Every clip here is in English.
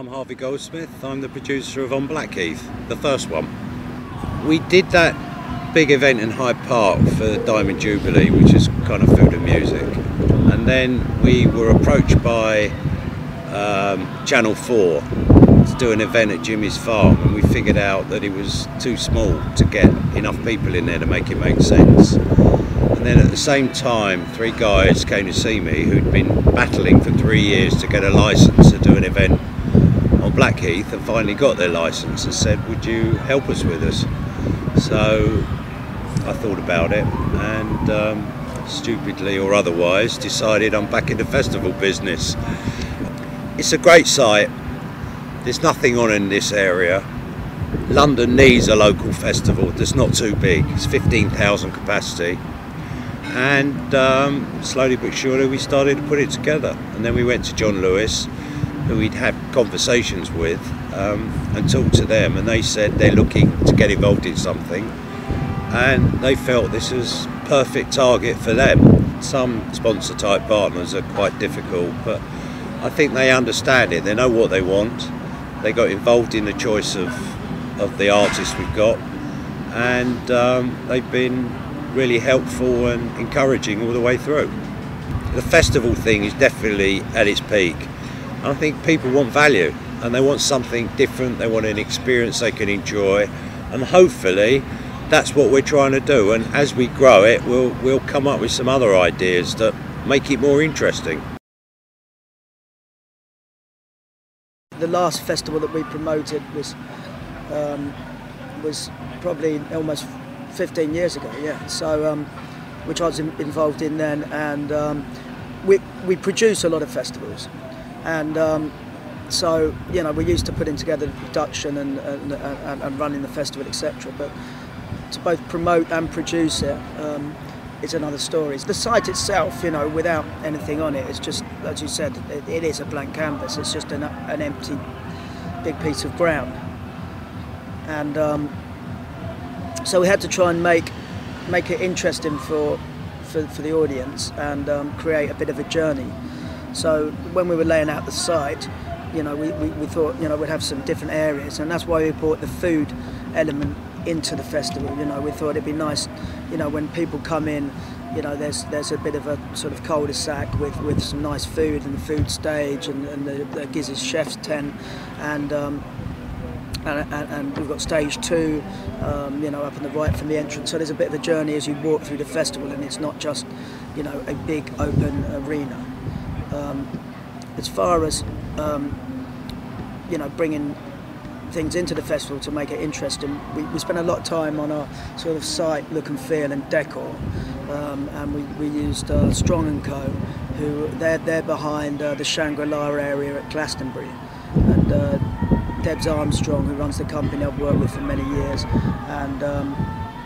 I'm Harvey Goldsmith. I'm the producer of On Blackheath, the first one. We did that big event in Hyde Park for the Diamond Jubilee, which is kind of food and music. And then we were approached by Channel 4 to do an event at Jimmy's farm, and we figured out that it was too small to get enough people in there to make it make sense. And then at the same time, 3 guys came to see me who'd been battling for 3 years to get a licence to do an event on Blackheath, and finally got their licence, and said, would you help us with us? So I thought about it, and stupidly or otherwise decided I'm back in the festival business. It's a great site. There's nothing on in this area. London needs a local festival that's not too big. It's 15,000 capacity. And slowly but surely we started to put it together. And then we went to John Lewis, who we'd had conversations with, and talked to them, and they said they're looking to get involved in something, and they felt this was perfect target for them. Some sponsor type partners are quite difficult, but I think they understand it. They know what they want. They got involved in the choice of the artists we've got, and they've been really helpful and encouraging all the way through. The festival thing is definitely at its peak. I think people want value, and they want something different. They want an experience they can enjoy, and hopefully that's what we're trying to do. And as we grow it, we'll come up with some other ideas that make it more interesting. The last festival that we promoted was probably almost 15 years ago, yeah. So, which I was involved in then, and we produce a lot of festivals, and so you know, we're used to putting together the production and running the festival, etc. But to both promote and produce it, it's another story. The site itself, you know, without anything on it, it's just, as you said, it is a blank canvas. It's just an empty big piece of ground, and so we had to try and make it interesting for the audience, and create a bit of a journey. So when we were laying out the site, you know, we thought, you know, we'd have some different areas, and that's why we brought the food element into the festival. You know, we thought it'd be nice, you know, when people come in, you know, there's a bit of a sort of cul-de-sac with some nice food, and the food stage, and the Giz's chef's tent, and we've got stage 2, you know, up on the right from the entrance. So there's a bit of a journey as you walk through the festival, and it's not just, you know, a big open arena. As far as you know, bringing things into the festival to make it interesting, we spent a lot of time on our sort of site look and feel and decor, and we used Strong & Co, who they're behind the Shangri-La area at Glastonbury, and Debs Armstrong, who runs the company I've worked with for many years, and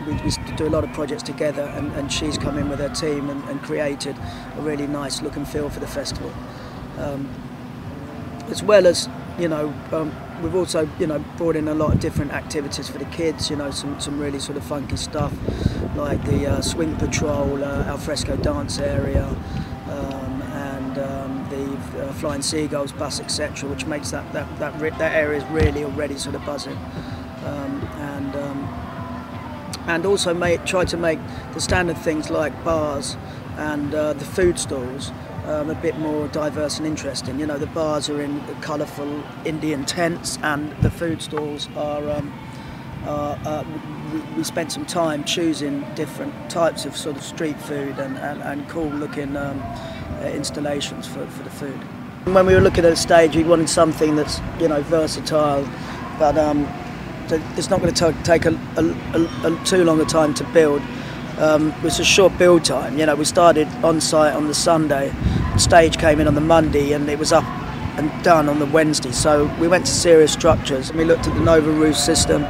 we do a lot of projects together, and she's come in with her team and created a really nice look and feel for the festival. As well as, you know, we've also, you know, brought in a lot of different activities for the kids, you know, some really sort of funky stuff, like the swing patrol, alfresco dance area, and the flying seagulls bus, etc., which makes that area is really already sort of buzzing, and also try to make the standard things like bars and the food stalls a bit more diverse and interesting. You know, the bars are in colourful Indian tents, and the food stalls are we spent some time choosing different types of sort of street food and cool looking installations for the food. When we were looking at a stage, we wanted something that's, you know, versatile, but it's not going to take a too long a time to build. It's a short build time. You know, we started on site on the Sunday, the stage came in on the Monday, and it was up and done on the Wednesday. So we went to Serious Structures and we looked at the Nova roof system.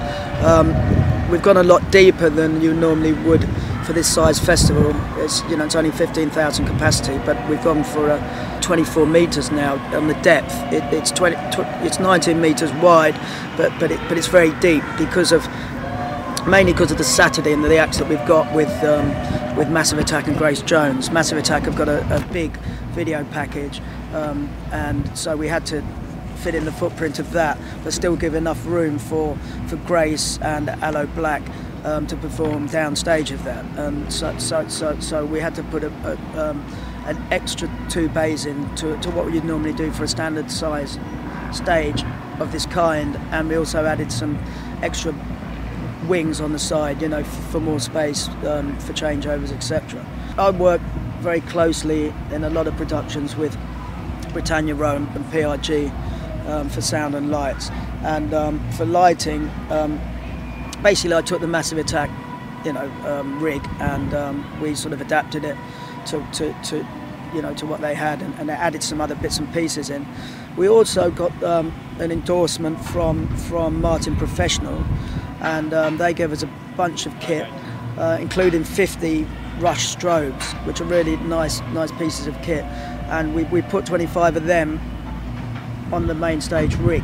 We've gone a lot deeper than you normally would for this size festival. It's, you know, it's only 15,000 capacity, but we've gone for 24 metres now on the depth. It's 19 metres wide, but it's very deep mainly because of the Saturday and the acts that we've got with Massive Attack and Grace Jones. Massive Attack have got a big video package, and so we had to fit in the footprint of that, but still give enough room for Grace and Aloe Black to perform downstage of that. So we had to put an extra 2 bays in to what you'd normally do for a standard size stage of this kind, and we also added some extra wings on the side, you know, for more space, for changeovers, etc. I work very closely in a lot of productions with Britannia Rome and PRG for sound and lights, and for lighting, basically I took the Massive Attack, you know, rig, and we sort of adapted it to you know, to what they had, and added some other bits and pieces in. We also got an endorsement from Martin Professional, and they gave us a bunch of kit, including 50 Rush strobes, which are really nice pieces of kit, and we put 25 of them on the main stage rig,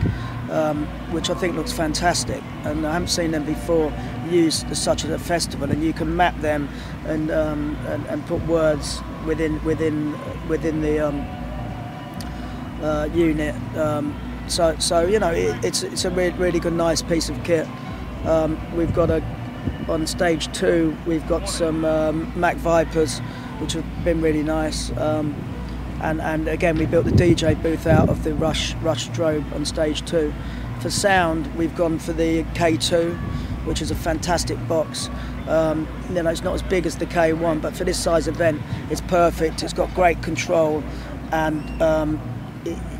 which I think looks fantastic, and I haven't seen them before used as such at a festival. And you can map them and put words within the unit. So you know, it's a really good, nice piece of kit. We've got on stage 2, we've got some Mac Vipers, which have been really nice. And again, we built the DJ booth out of the Rush strobe on stage 2. For sound, we've gone for the K2, which is a fantastic box. You know, it's not as big as the K1, but for this size event, it's perfect. It's got great control, and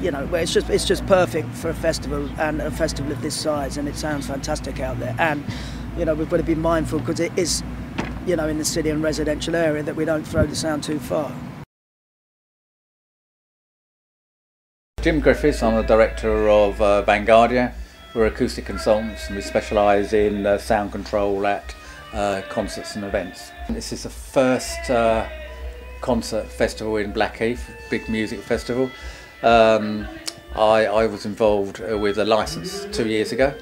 you know, it's just perfect for a festival, and a festival of this size, and it sounds fantastic out there. And you know, we've got to be mindful, because it is, you know, in the city and residential area, that we don't throw the sound too far. Jim Griffiths, I'm the director of Vanguardia. We're acoustic consultants, and we specialise in sound control at concerts and events. This is the first concert festival in Blackheath, big music festival. I was involved with a licence 2 years ago.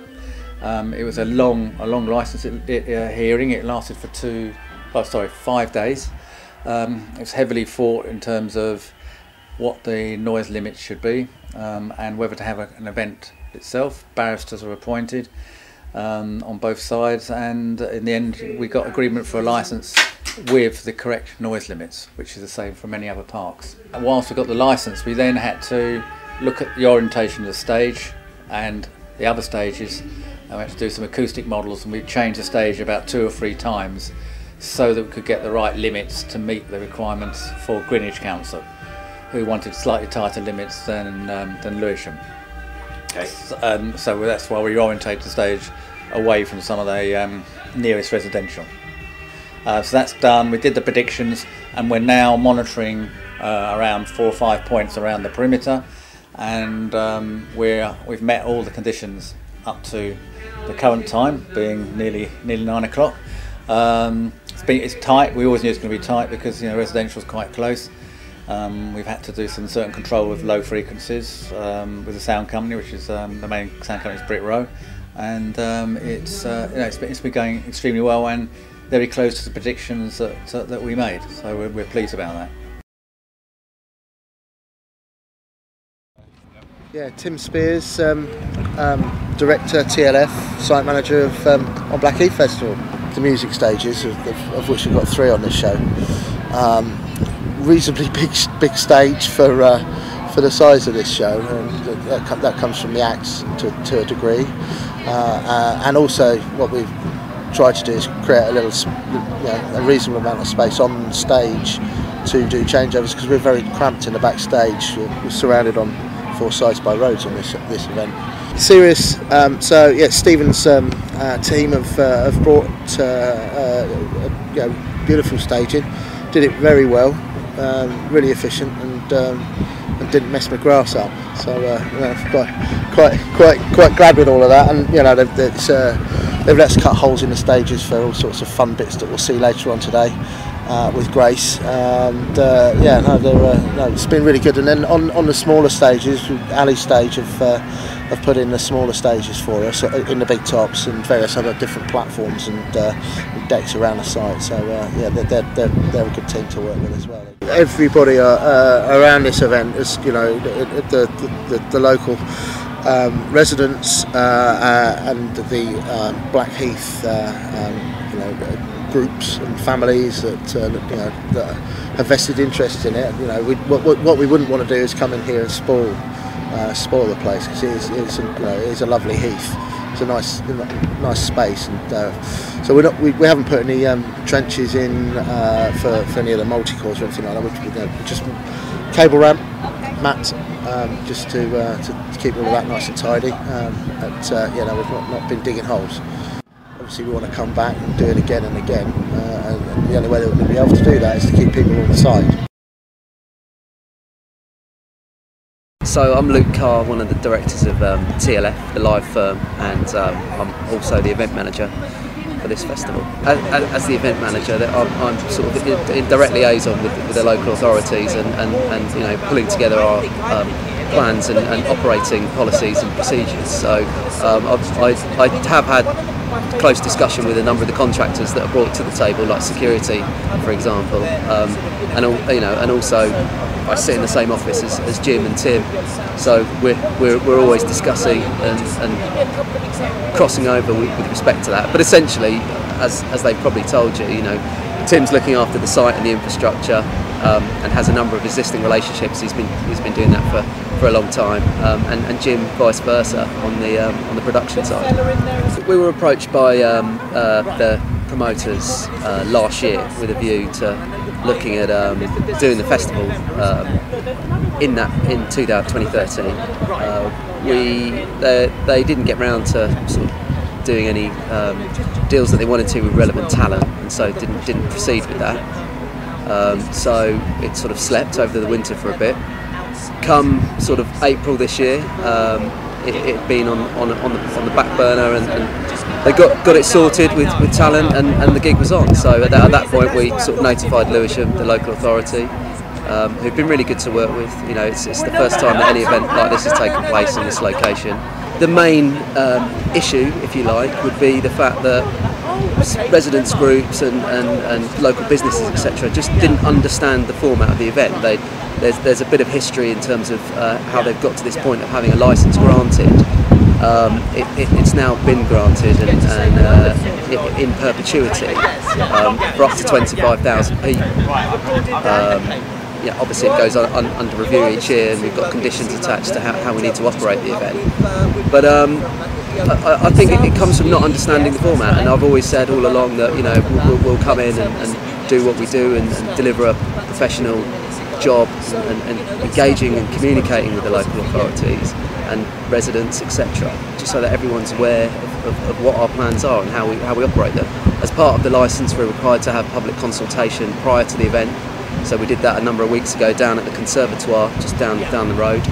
It was a long licence hearing. It lasted for 5 days. It was heavily fought in terms of what the noise limits should be, and whether to have an event itself. Barristers were appointed on both sides, and in the end we got agreement for a licence with the correct noise limits, which is the same for many other parks. And whilst we got the licence, we then had to look at the orientation of the stage and the other stages, and we had to do some acoustic models, and we changed the stage about 2 or 3 times so that we could get the right limits to meet the requirements for Greenwich Council, who wanted slightly tighter limits than Lewisham. Okay. So that's why we orientated the stage away from some of the nearest residential. So that's done. We did the predictions, and we're now monitoring around 4 or 5 points around the perimeter, and we've met all the conditions up to the current time, being nearly 9 o'clock. It's tight. We always knew it was going to be tight, because you know, residential is quite close. We've had to do some certain control with low frequencies with the sound company, which is the main sound company is Brit Row, and it's been going extremely well and very close to the predictions that we made. So we're pleased about that. Yeah, Tim Spears, director, TLF, site manager of On Blackheath Festival. The music stages, of which we've got 3 on this show. Reasonably big stage for the size of this show, and that comes from the acts to a degree, and also what we've tried to do is create a reasonable amount of space on stage to do changeovers, because we're very cramped in the backstage. We're surrounded on 4 sides by roads on this event. Serious. So yeah, Stephen's team have brought beautiful staging. Did it very well. Really efficient, and didn't mess my grass up. So quite glad with all of that. And you know, they've let us cut holes in the stages for all sorts of fun bits that we'll see later on today with Grace. And it's been really good. And then on the smaller stages, Ali's stage have put in the smaller stages for us in the big tops, and various other different platforms and decks around the site. So they're a good team to work with as well. Everybody around this event is, you know, the local residents and the Blackheath groups and families that that have vested interest in it. What we wouldn't want to do is come in here and spoil the place, because it is a lovely heath. It's a nice space, and so we haven't put any trenches in for any of the multi-cores or anything like that. We just cable ramp, mat, just to keep all of that nice and tidy. We've not been digging holes. Obviously, we want to come back and do it again and again, and the only way that we're going to be able to do that is to keep people on the side. So I'm Luke Carr, one of the directors of TLF, the live firm, and I'm also the event manager for this festival. As the event manager, I'm sort of in direct liaison with the local authorities and pulling together our plans and operating policies and procedures. So I have had close discussion with a number of the contractors that are brought to the table, like security, for example, and also I sit in the same office as Jim and Tim, so we're always discussing and crossing over with respect to that. But essentially, as they've probably told you, Tim's looking after the site and the infrastructure, and has a number of existing relationships. He's been doing that for a long time, and Jim vice versa on the production side. We were approached by the promoters last year with a view to looking at doing the festival in 2013. They didn't get round to sort of doing any deals that they wanted to with relevant talent, and so didn't proceed with that. So it sort of slept over the winter for a bit. Come sort of April this year, it had been on the back burner, and they got it sorted with talent, and the gig was on. So at that point, we sort of notified Lewisham, the local authority, who've been really good to work with. It's the first time that any event like this has taken place in this location. The main issue, if you like, would be the fact that residents groups and local businesses, etc., just didn't understand the format of the event. There's a bit of history in terms of how they've got to this point of having a licence granted. It's now been granted and in perpetuity for up to 25,000 people. Obviously it goes on under review each year, and we've got conditions attached to how we need to operate the event. But I think it comes from not understanding the format, and I've always said all along that we'll come in and do what we do and deliver a professional job and engaging and communicating with the local authorities and residents, etc., just so that everyone's aware of what our plans are and how we operate them. As part of the licence, we're required to have public consultation prior to the event, so we did that a number of weeks ago down at the Conservatoire, just down the road.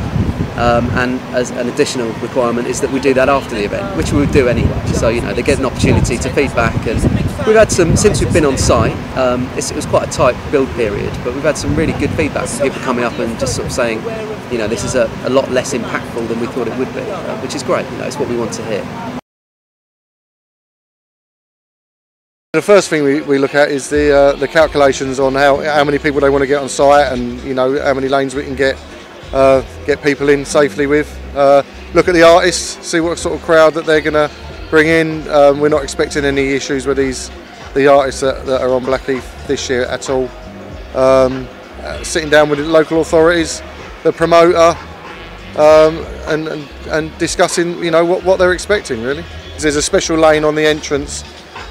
And as an additional requirement is that we do that after the event, which we would do anyway. So they get an opportunity to feedback, and we've had since we've been on site. It was quite a tight build period, but we've had some really good feedback from people coming up and just sort of saying, this is a lot less impactful than we thought it would be, which is great. It's what we want to hear. The first thing we look at is the calculations on how many people they want to get on site, and how many lanes we can get people in safely with. Look at the artists, see what sort of crowd that they're going to bring in. We're not expecting any issues with the artists that are on Blackheath this year at all. Sitting down with the local authorities, the promoter, and discussing what they're expecting really. There's a special lane on the entrance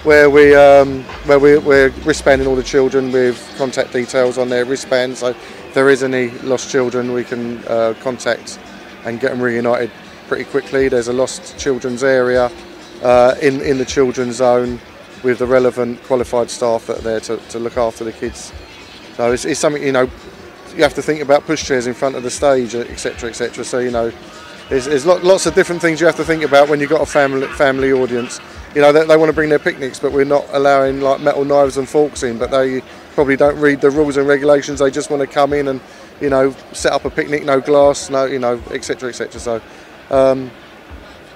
where we're wristbanding all the children with contact details on their wristbands. So if there is any lost children, we can contact and get them reunited pretty quickly. There's a lost children's area in the children's zone with the relevant qualified staff that are there to look after the kids. So it's something you have to think about, pushchairs in front of the stage, etc., etc. So there's lots of different things you have to think about when you've got a family audience. They want to bring their picnics, but we're not allowing like metal knives and forks in. But they probably don't read the rules and regulations. They just want to come in and set up a picnic, no glass, no etc., etc. So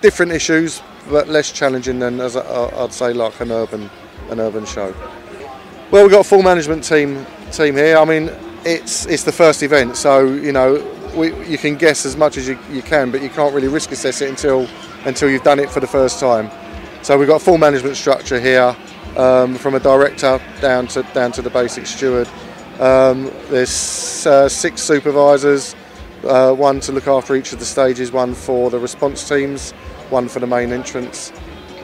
different issues, but less challenging than, as I'd say, like an urban show. Well, we've got a full management team here. I mean, it's the first event, so you can guess as much as you can, but you can't really risk assess it until you've done it for the first time. So we've got a full management structure here, from a director down to the basic steward. There's 6 supervisors, 1 to look after each of the stages, 1 for the response teams, 1 for the main entrance.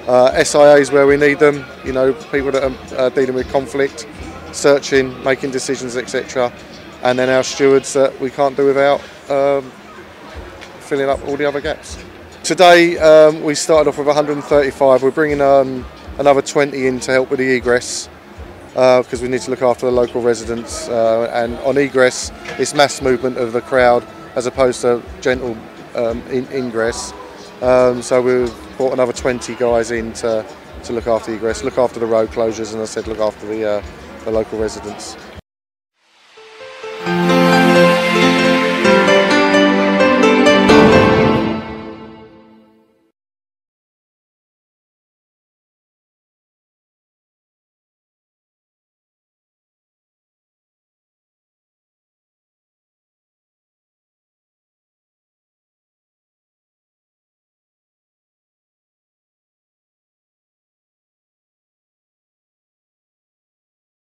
SIAs where we need them, you know, people that are dealing with conflict, searching, making decisions, etc. And then our stewards that we can't do without, filling up all the other gaps. Today we started off with 135. We're bringing another 20 in to help with the egress, because we need to look after the local residents. And on egress, it's mass movement of the crowd as opposed to gentle ingress. So we've brought another 20 guys in to look after the egress, look after the road closures, and as I said, look after the local residents.